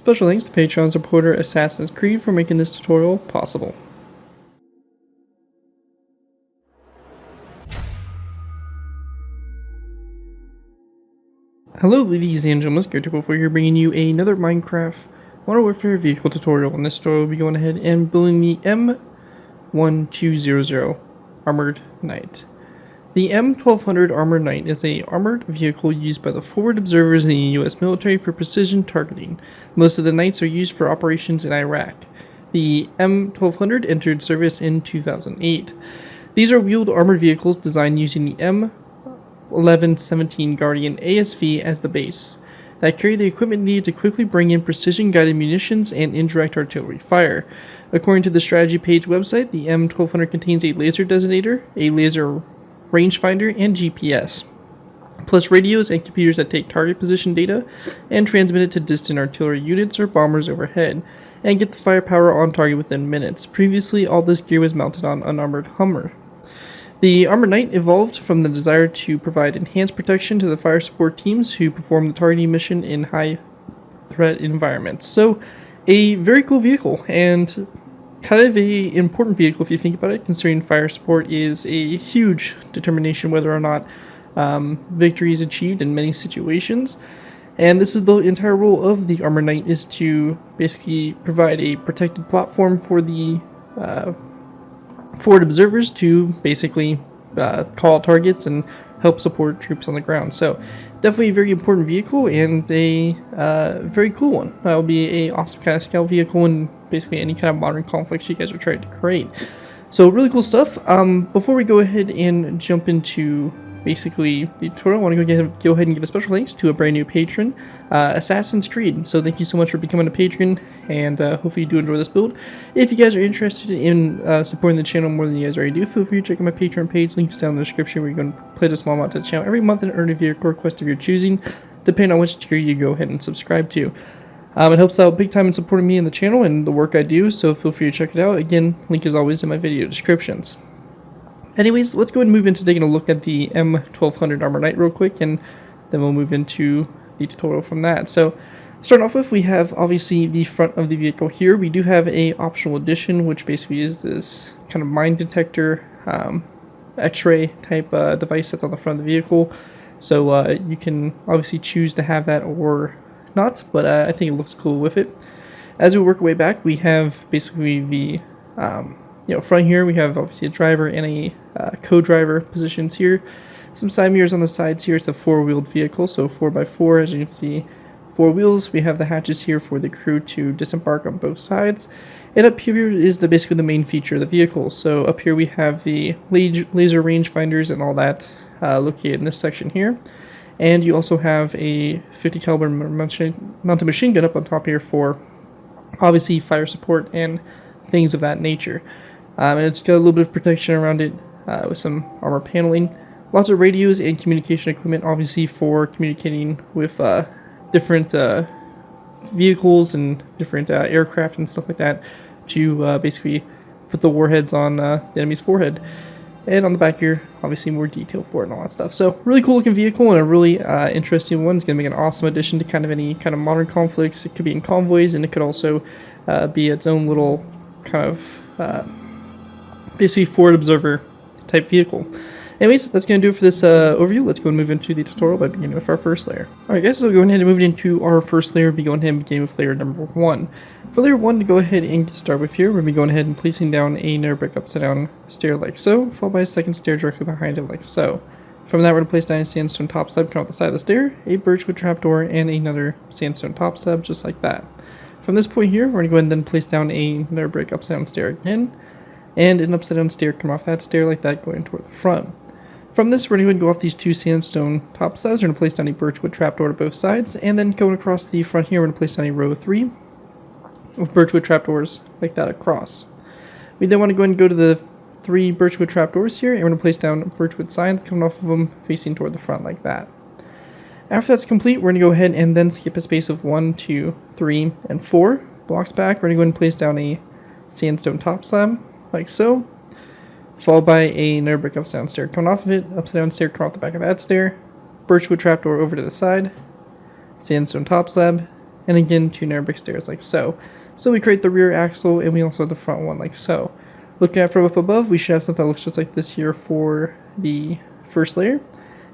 Special thanks to Patreon supporter Assassin's Creed for making this tutorial possible. Hello ladies and gentlemen, ZPro here bringing you another Minecraft Modern Warfare vehicle tutorial. In this tutorial we'll be going ahead and building the M1200 Armored Knight. The M1200 Armored Knight is an armored vehicle used by the forward observers in the US military for precision targeting. Most of the Knights are used for operations in Iraq. The M1200 entered service in 2008. These are wheeled armored vehicles designed using the M1117 Guardian ASV as the base, that carry the equipment needed to quickly bring in precision-guided munitions and indirect artillery fire. According to the strategy page website, the M1200 contains a laser designator, a laser rangefinder, and GPS, plus radios and computers that take target position data and transmit it to distant artillery units or bombers overhead, and get the firepower on target within minutes. Previously, all this gear was mounted on unarmored Hummer. The Armored Knight evolved from the desire to provide enhanced protection to the fire support teams who perform the targeting mission in high-threat environments. So, a very cool vehicle, and kind of a important vehicle if you think about it, considering fire support is a huge determination whether or not victory is achieved in many situations. And this is the entire role of the Armored Knight, is to basically provide a protected platform for the forward observers to basically call out targets and help support troops on the ground. So definitely a very important vehicle and a very cool one. That'll be a awesome kind of scout vehicle in basically any kind of modern conflicts you guys are trying to create. So really cool stuff. Before we go ahead and jump into basically the tutorial, I want to go ahead and give a special thanks to a brand new patron, Assassin's Creed. So thank you so much for becoming a patron, and hopefully you do enjoy this build. If you guys are interested in supporting the channel more than you guys already do, feel free to check out my Patreon page, links down in the description, where you can pledge a small amount to the channel every month and earn a vehicle request of your choosing, depending on which tier you go ahead and subscribe to. It helps out big time in supporting me and the channel and the work I do, so feel free to check it out. Again, link is always in my video descriptions. Anyways, let's go ahead and move into taking a look at the M1200 Armored Knight real quick, and then we'll move into the tutorial from that. So, starting off with, we have obviously the front of the vehicle here. We do have a optional addition, which basically is this kind of mine detector, X-ray type device that's on the front of the vehicle. So you can obviously choose to have that or not, but I think it looks cool with it. As we work our way back, we have basically the front here. We have obviously a driver and a co-driver positions here. Some side mirrors on the sides here. It's a four-wheeled vehicle, so 4x4, as you can see, four wheels. We have the hatches here for the crew to disembark on both sides. And up here is basically the main feature of the vehicle. So up here we have the laser rangefinders and all that located in this section here. And you also have a 50 caliber mounted machine gun up on top here for obviously fire support and things of that nature. And it's got a little bit of protection around it with some armor paneling. Lots of radios and communication equipment, obviously for communicating with different vehicles and different aircraft and stuff like that, to basically put the warheads on the enemy's forehead. And on the back here, obviously more detail for it and all that stuff. So really cool looking vehicle and a really interesting one. It's going to make an awesome addition to kind of any kind of modern conflicts. It could be in convoys, and it could also be its own little kind of basically forward observer type vehicle. Anyways, that's going to do it for this overview. Let's go and move into the tutorial by beginning with our first layer. Alright guys, so we're going ahead and move into our first layer. We'll be going ahead and beginning with layer number 1. For layer 1 to go ahead and get started with here, we're going to be going ahead and placing down a nether brick upside down stair like so, followed by a second stair directly behind it like so. From that, we're going to place down a sandstone top slab coming out the side of the stair, a birchwood trapdoor, and another sandstone top slab just like that. From this point here, we're going to go ahead and then place down a nether brick upside down stair again, and an upside down stair come off that stair like that going toward the front. From this, we're going to go off these two sandstone top slabs. We're going to place down a birchwood trapdoor to both sides, and then going across the front here, we're going to place down a row of 3 with birchwood trapdoors like that across. We then want to go ahead and go to the 3 birchwood trapdoors here, and we're going to place down birchwood signs coming off of them facing toward the front like that. After that's complete, we're going to go ahead and then skip a space of 1, 2, 3, and 4 blocks back. We're going to go ahead and place down a sandstone top slab like so, followed by another brick upside down stair coming off of it, upside down stair coming off the back of that stair, birchwood trapdoor over to the side, sandstone top slab, and again 2 narrow brick stairs like so. So we create the rear axle, and we also have the front one like so. Looking at it from up above, we should have something that looks just like this here for the first layer.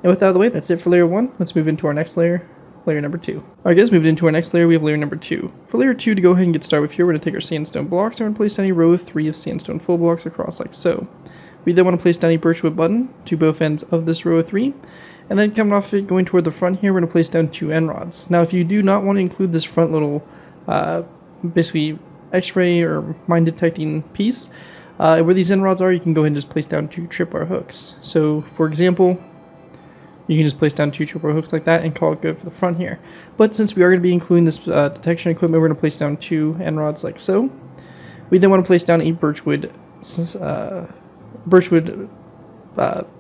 And with that out of the way, that's it for layer 1. Let's move into our next layer, layer number 2. Alright guys, moving into our next layer, we have layer number 2. For layer 2, to go ahead and get started with here, we're going to take our sandstone blocks and we're going to place down a row of 3 of sandstone full blocks across like so. We then want to place down a birchwood button to both ends of this row of 3. And then coming off it, going toward the front here, we're going to place down 2 end rods. Now if you do not want to include this front little, basically x-ray or mine detecting piece, where these end rods are, you can go ahead and just place down 2 tripwire hooks. So for example, you can just place down 2 tripwire hooks like that and call it good for the front here. But since we are going to be including this detection equipment, we're going to place down 2 end rods like so. We then want to place down a birchwood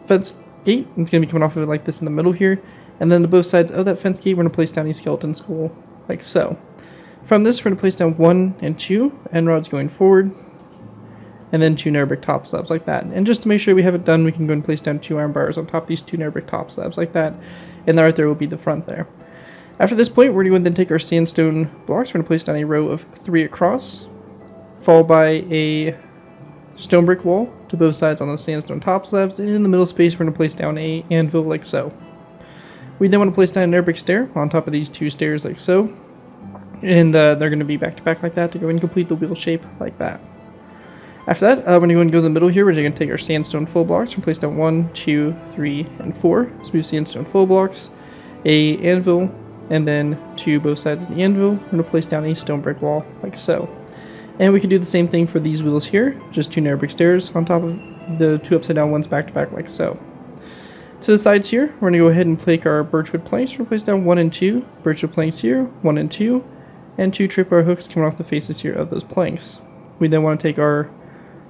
fence gate. It's going to be coming off of it like this in the middle here. And then to both sides of that fence gate, we're going to place down a skeleton skull like so. From this, we're going to place down 1 and 2 end rods going forward, and then 2 narrow brick top slabs like that. And just to make sure we have it done, we can go and place down 2 iron bars on top of these 2 narrow brick top slabs like that. And that right there will be the front there. After this point, we're going to then take our sandstone blocks. We're going to place down a row of 3 across, followed by a stone brick wall to both sides on those sandstone top slabs. And in the middle space, we're going to place down a anvil like so. We then want to place down a narrow brick stair on top of these 2 stairs like so. And they're going to be back to back like that to go and complete the wheel shape like that. After that, we're going to go in the middle here. We're going to take our sandstone full blocks and place down 1, 2, 3, and 4 smooth sandstone full blocks, a anvil, and then to both sides of the anvil, we're going to place down a stone brick wall like so. And we can do the same thing for these wheels here, just 2 narrow brick stairs on top of the 2 upside down ones back to back like so. To the sides here, we're going to go ahead and take our birchwood planks. We're going to place down 1 and 2 birchwood planks here, 1 and 2, and 2 tripwire hooks coming off the faces here of those planks. We then want to take our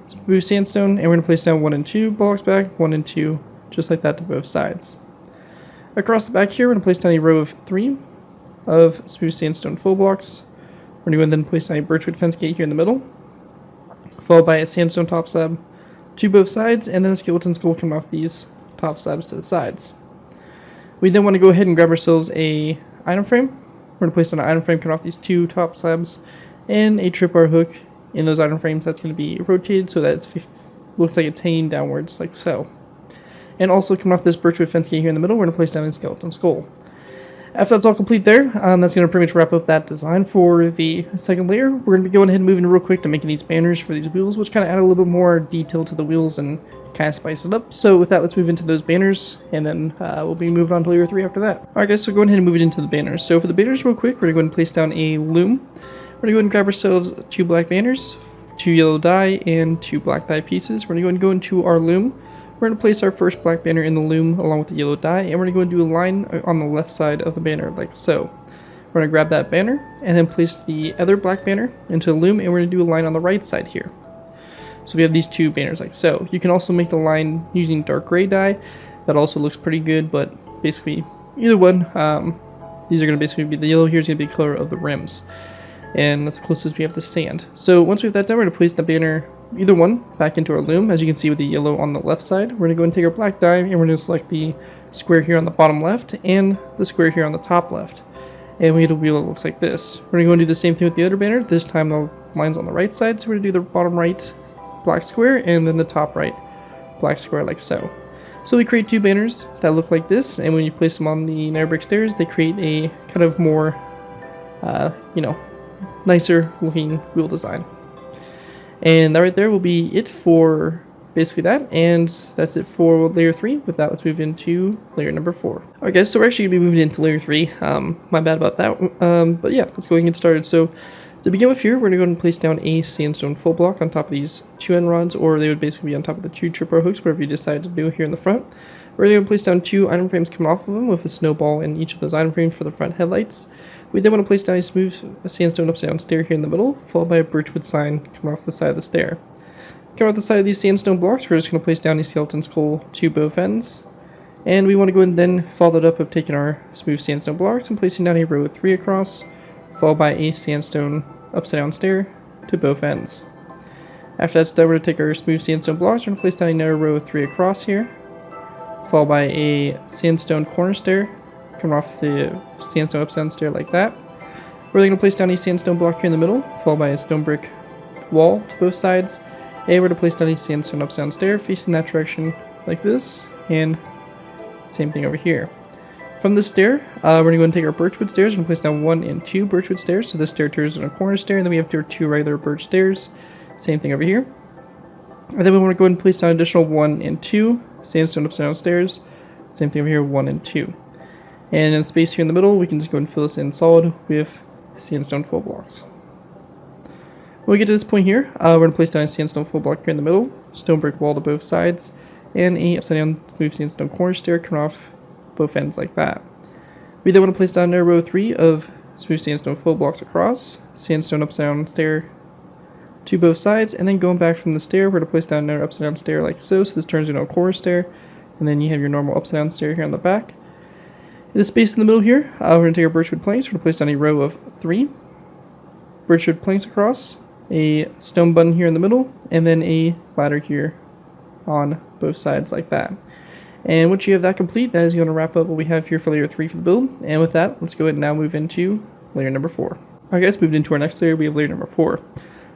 smooth sandstone and we're going to place down 1 and 2 blocks back, 1 and 2, just like that to both sides. Across the back here, we're going to place down a row of 3 of smooth sandstone full blocks. We're going to then place down a birchwood fence gate here in the middle, followed by a sandstone top slab to both sides, and then a skeleton skull coming off these top slabs to the sides. We then want to go ahead and grab ourselves a item frame. We're going to place down an item frame coming off these 2 top slabs and a tripwire hook in those item frames that's going to be rotated so that it looks like it's hanging downwards like so. And also coming off this birchwood fence gate here in the middle, we're going to place down a skeleton skull. After that's all complete there, that's going to pretty much wrap up that design for the second layer. We're going to be going ahead and moving real quick to making these banners for these wheels, which kind of add a little bit more detail to the wheels and kind of spice it up. So with that, let's move into those banners, and then we'll be moving on to layer 3 after that. Alright guys, so go ahead and move it into the banners. So for the banners real quick, we're going to go ahead and place down a loom. We're going to go ahead and grab ourselves 2 black banners, 2 yellow dye, and 2 black dye pieces. We're going to go into our loom. We're going to place our first black banner in the loom along with the yellow dye, and we're going to go and do a line on the left side of the banner like so. We're going to grab that banner and then place the other black banner into the loom, and we're going to do a line on the right side here. So we have these 2 banners like so. You can also make the line using dark gray dye. That also looks pretty good, but basically either one. These are going to basically be, the yellow here is going to be the color of the rims. And that's the closest we have to sand. So once we have that done, we're going to place the banner, either one, back into our loom. As you can see with the yellow on the left side, we're going to go and take our black dye, and we're going to select the square here on the bottom left and the square here on the top left. And we get a wheel that looks like this. We're going to go and do the same thing with the other banner. This time the line's on the right side, so we're going to do the bottom right black square and then the top right black square like so. So we create 2 banners that look like this, and when you place them on the narrow brick stairs, they create a kind of more, nicer looking wheel design. And that right there will be it for basically that, and that's it for layer 3. With that, let's move into layer number 4. Alright guys, so we're actually going to be moving into layer 3. My bad about that. But yeah, let's go ahead and get started. So to begin with here, we're going to go ahead and place down a sandstone full block on top of these 2 end rods, or they would basically be on top of the 2 tripwire hooks, whatever you decide to do here in the front. We're going to place down 2 item frames coming off of them with a snowball in each of those item frames for the front headlights. We then want to place down a smooth sandstone upside down stair here in the middle, followed by a birchwood sign coming off the side of the stair. Coming off the side of these sandstone blocks, we're just going to place down a skeleton skull to both ends. And we want to go and then follow that up of taking our smooth sandstone blocks and placing down a row of 3 across, followed by a sandstone upside down stair to both ends. After that's done, we're going to take our smooth sandstone blocks, we're going to place down another row of 3 across here, followed by a sandstone corner stair coming off the sandstone upside down stair like that. We're then going to place down a sandstone block here in the middle, followed by a stone brick wall to both sides. And we're going to place down a sandstone upside down stair facing that direction like this, and same thing over here. From this stair, we're going to go and take our birchwood stairs and place down 1 and 2 birchwood stairs. So this stair turns into a corner stair, and then we have 2 regular birch stairs. Same thing over here. And then we want to go ahead and place down additional 1 and 2 sandstone upside down stairs. Same thing over here, 1 and 2. And in the space here in the middle, we can just go and fill this in solid with sandstone full blocks. When we get to this point here, we're going to place down a sandstone full block here in the middle, stone brick wall to both sides, and a upside down smooth sandstone corner stair coming off both ends like that. We then want to place down a row 3 of smooth sandstone full blocks across, sandstone upside down stair to both sides, and then going back from the stair, we're going to place down another upside down stair like so. So this turns into a corner stair, and then you have your normal upside down stair here on the back. In the space in the middle here, we're going to take our birchwood planks. We're going to place down a row of 3 birchwood planks across, a stone button here in the middle, and then a ladder here on both sides like that. And once you have that complete, that is going to wrap up what we have here for layer 3 for the build. And with that, let's go ahead and now move into layer number 4. Alright guys, moved into our next layer, we have layer number 4.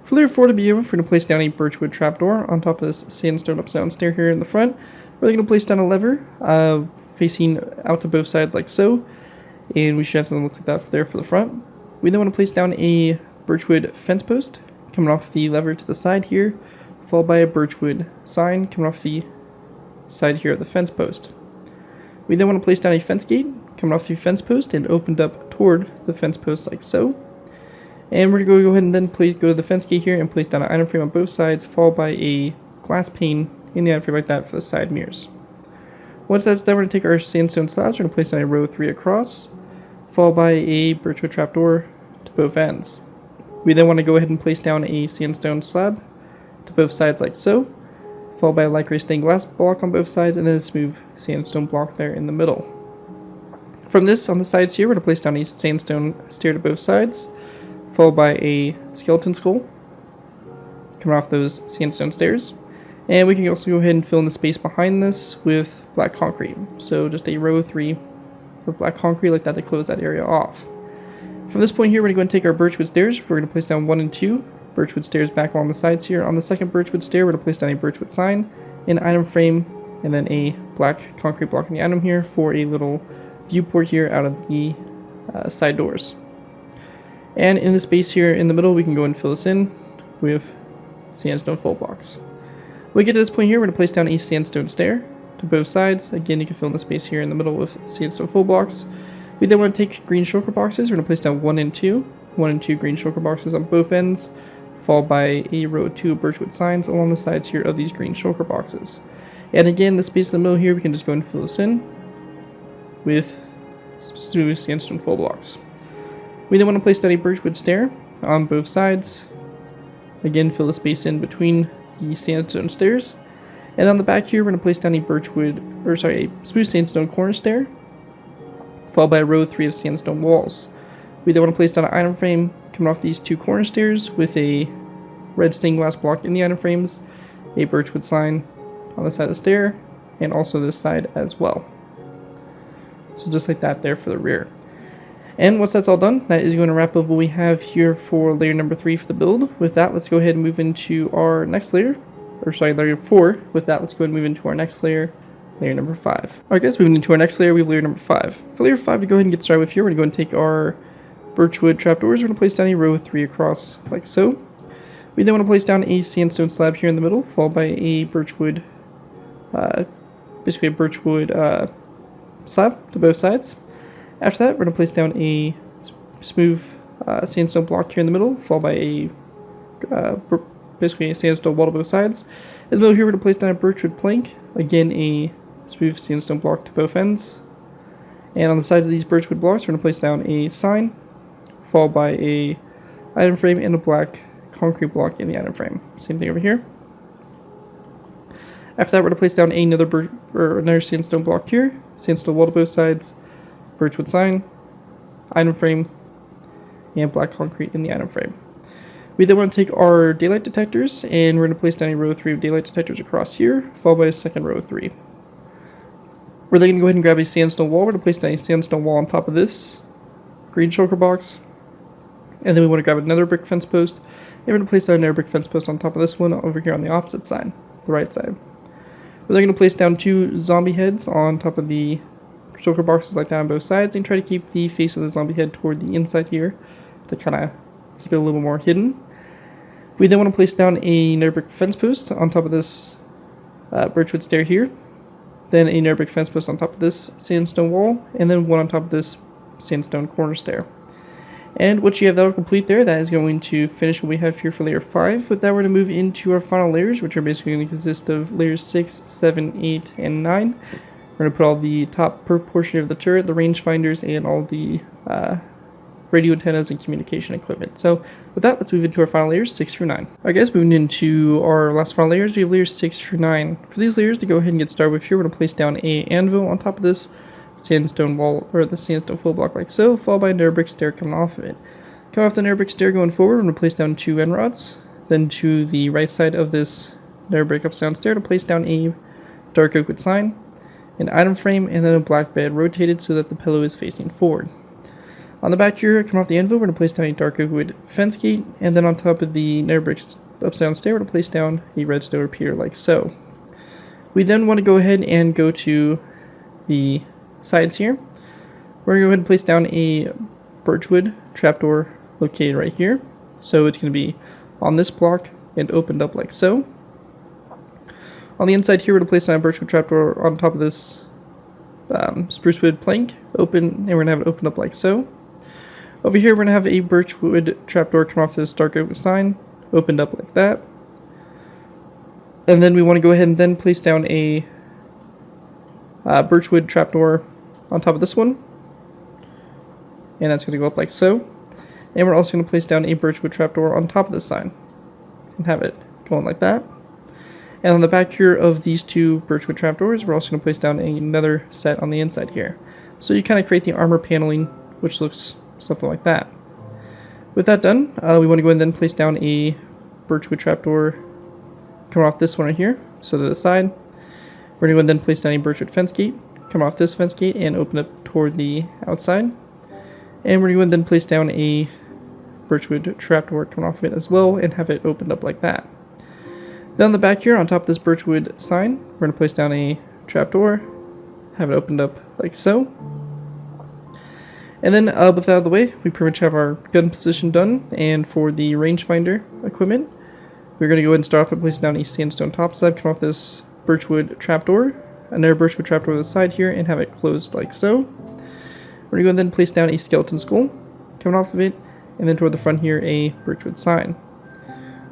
For layer 4 to begin with, we're going to place down a birchwood trapdoor on top of this sandstone upside down stair here in the front. We're going to place down a lever facing out to both sides like so. And we should have something that looks like that there for the front. We then want to place down a birchwood fence post coming off the lever to the side here, followed by a birchwood sign coming off the side here of the fence post. We then want to place down a fence gate coming off the fence post and opened up toward the fence post like so. And we're going to go ahead and then go to the fence gate here and place down an item frame on both sides, followed by a glass pane in the item frame like that for the side mirrors. Once that's done, we're going to take our sandstone slabs, we're going to place down a row 3 across, followed by a birchwood trapdoor to both ends. We then want to go ahead and place down a sandstone slab to both sides like so, followed by a light gray stained glass block on both sides, and then a smooth sandstone block there in the middle. From this, on the sides here, we're going to place down a sandstone stair to both sides, followed by a skeleton skull coming off those sandstone stairs. And we can also go ahead and fill in the space behind this with black concrete. So just a row 3 of black concrete like that to close that area off. From this point here, we're going to go and take our birchwood stairs. We're going to place down 1 and 2 birchwood stairs back along the sides here. On the second birchwood stair, we're going to place down a birchwood sign, an item frame, and then a black concrete block in the item here for a little viewport here out of the side doors. And in the space here in the middle, we can go and fill this in with sandstone full blocks. When we get to this point here, we're going to place down a sandstone stair to both sides. Again, you can fill in the space here in the middle with sandstone full blocks. We then want to take green shulker boxes. We're going to place down 1 and 2 green shulker boxes on both ends, followed by a row of 2 birchwood signs along the sides here of these green shulker boxes. And again, the space in the middle here, we can just go and fill this in with smooth sandstone full blocks. We then want to place down a birchwood stair on both sides. Again, fill the space in between the sandstone stairs. And on the back here, we're going to place down a smooth sandstone corner stair, followed by a row 3 of sandstone walls. We then want to place down an item frame coming off these 2 corner stairs with a red stained glass block in the item frames, a birchwood sign on the side of the stair, and also this side as well. So just like that there for the rear. And once that's all done, that is going to wrap up what we have here for layer number 3 for the build. With that, let's go ahead and move into our next layer, layer 4. With that, let's go ahead and move into our next layer, layer number 5. Alright guys, moving into our next layer, we have layer number 5. For layer 5, to go ahead and get started with here, we're going to go and take our birchwood trapdoors. We're going to place down a row of 3 across, like so. We then want to place down a sandstone slab here in the middle, followed by a birchwood, slab to both sides. After that, we're going to place down a smooth sandstone block here in the middle, followed by a sandstone wall to both sides. In the middle here, we're going to place down a birchwood plank, again a smooth sandstone block to both ends. And on the sides of these birchwood blocks, we're going to place down a sign, followed by a item frame and a black concrete block in the item frame. Same thing over here. After that, we're going to place down another sandstone block here, sandstone wall to both sides, birchwood sign, item frame, and black concrete in the item frame. We then want to take our daylight detectors, and we're going to place down a row 3 of daylight detectors across here, followed by a second row of 3. We're then going to go ahead and grab a sandstone wall. We're going to place down a sandstone wall on top of this green shulker box, And then we want to grab another brick fence post, and we're going to place down another brick fence post on top of this one over here on the opposite side, the right side. We're then going to place down 2 zombie heads on top of the shulker boxes like that on both sides, and try to keep the face of the zombie head toward the inside here to kind of keep it a little more hidden. We then want to place down another brick fence post on top of this birchwood stair here, then another brick fence post on top of this sandstone wall, and then one on top of this sandstone corner stair. And once you have that all complete there, that is going to finish what we have here for layer 5. With that, we're going to move into our final layers, which are basically going to consist of layers 6, 7, 8, and 9. We're going to put all the top portion of the turret, the rangefinders, and all the radio antennas and communication equipment. So with that, let's move into our final layers, 6 through 9. Alright guys, moving into our last final layers, we have layers 6 through 9. For these layers, to go ahead and get started with here, we're going to place down a anvil on top of this sandstone wall, or the sandstone full block like so, followed by a nether brick stair coming off of it. Coming off the nether brick stair going forward, we're going to place down 2 end rods. Then to the right side of this nether brick upside stair to place down a dark oak wood sign, an item frame, and then a black bed rotated so that the pillow is facing forward. On the back here, coming off the anvil, we're going to place down a dark oak wood fence gate, and then on top of the nether brick upside down stair, we're going to place down a redstone repeater like so. We then want to go ahead and go to the sides here. We're going to go ahead and place down a birchwood trapdoor located right here. So it's going to be on this block and opened up like so. On the inside here, we're going to place down a birchwood trapdoor on top of this sprucewood plank, open, and we're going to have it opened up like so. Over here, we're going to have a birchwood trapdoor come off this dark oak sign, opened up like that. And then we want to go ahead and then place down a birchwood trapdoor on top of this one, and that's going to go up like so. And we're also going to place down a birchwood trapdoor on top of this sign and have it going like that. And on the back here of these 2 birchwood trapdoors, we're also going to place down another set on the inside here. So you kind of create the armor paneling, which looks something like that. With that done, we want to go ahead and then place down a birchwood trapdoor coming off this one right here, so to the side. We're going to go ahead and then place down a birchwood fence gate, come off this fence gate, and open up toward the outside. And we're going to go ahead and then place down a birchwood trapdoor coming off of it as well, and have it opened up like that. Then on the back here, on top of this birchwood sign, we're going to place down a trapdoor, have it opened up like so. And then with that out of the way, we pretty much have our gun position done. And for the rangefinder equipment, we're going to go ahead and start off by placing down a sandstone top slab, come off this birchwood trapdoor, another birchwood trapdoor to the side here, and have it closed like so. We're going to go and then place down a skeleton skull coming off of it, and then toward the front here a birchwood sign.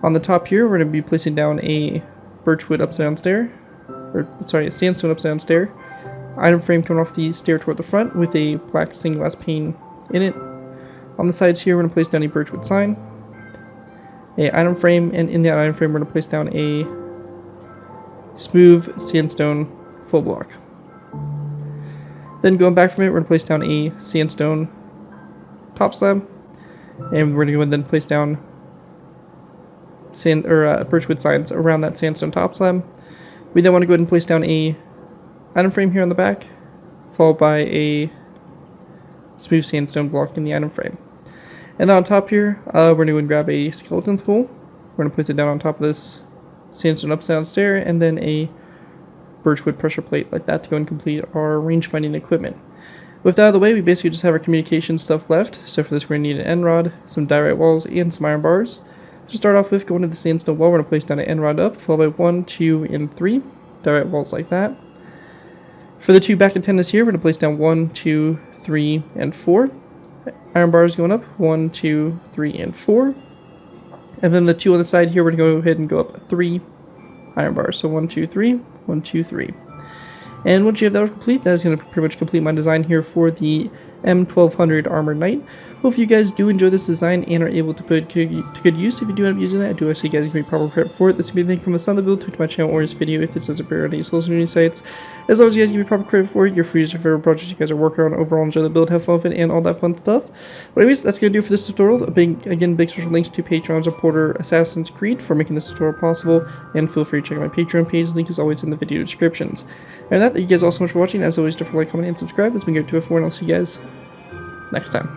On the top here, we're going to be placing down a birchwood upside down stair, or sorry, a sandstone upside down stair, item frame coming off the stair toward the front with a black stained glass pane in it. On the sides here, we're going to place down a birchwood sign, a item frame, and in that item frame, we're going to place down a smooth sandstone full block. Then going back from it, we're going to place down a sandstone top slab, and we're going to go and then place down birchwood signs around that sandstone top slab. We then want to go ahead and place down a item frame here on the back, followed by a smooth sandstone block in the item frame. And then on top here, we're going to go and grab a skeleton skull. We're going to place it down on top of this sandstone upside down stair, and then a birchwood pressure plate like that to go and complete our range finding equipment. With that out of the way, we basically just have our communication stuff left. So for this, we're going to need an end rod, some diorite walls, and some iron bars. To start off with, going to the sandstone wall, we're going to place down an end rod up, followed by 1, 2, and 3 diorite walls like that. For the 2 back antennas here, we're going to place down 1, 2, 3, and 4. Iron bars going up, 1, 2, 3, and 4. And then the 2 on the side here, we're going to go ahead and go up 3 iron bars. So 1, 2, 3, 1, 2, 3. And once you have that complete, that is going to pretty much complete my design here for the M1200 Armored Knight. Hope you guys do enjoy this design and are able to put it to good use. If you do end up using it, I do ask you guys to give me proper credit for it. This will be anything from the sound of the build to my channel or this video if it says appear on any social media sites. As long as you guys give me proper credit for it, you're free to use your favorite projects you guys are working on. Overall, enjoy the build, have fun with it, and all that fun stuff. But anyways, that's going to do it for this tutorial. Big special thanks to Patreon supporter Assassin's Creed for making this tutorial possible. And feel free to check out my Patreon page. Link is always in the video descriptions. And that, thank you guys all so much for watching. As always, don't forget to like, comment, and subscribe. That's been good to it for, and I'll see you guys next time.